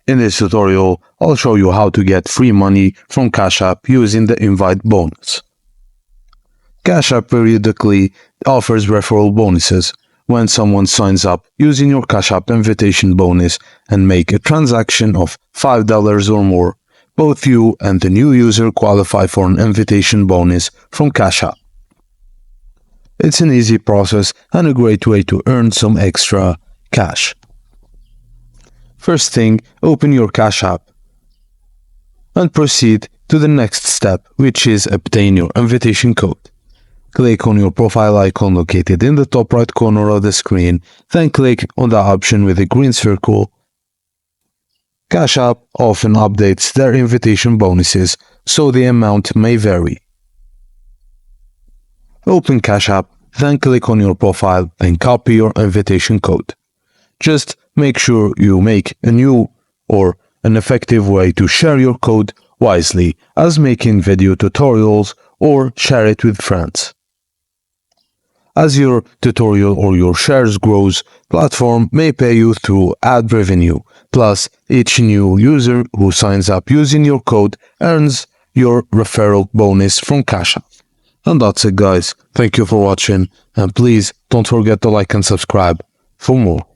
In this tutorial, I'll show you how to get free money from Cash App using the invite bonus. Cash App periodically offers referral bonuses when someone signs up using your Cash App invitation bonus and make a transaction of $5 or more. Both you and the new user qualify for an invitation bonus from Cash App. It's an easy process and a great way to earn some extra cash. First thing, open your Cash App and proceed to the next step, which is obtain your invitation code. Click on your profile icon located in the top right corner of the screen, then click on the option with the green circle. Cash App often updates their invitation bonuses, so the amount may vary. Open Cash App, then click on your profile and copy your invitation code. Just make sure you make a new or an effective way to share your code wisely, as making video tutorials or share it with friends. As your tutorial or your shares grows, platform may pay you through ad revenue. Plus, each new user who signs up using your code earns your referral bonus from Cash App. And that's it, guys. Thank you for watching, and please don't forget to like and subscribe for more.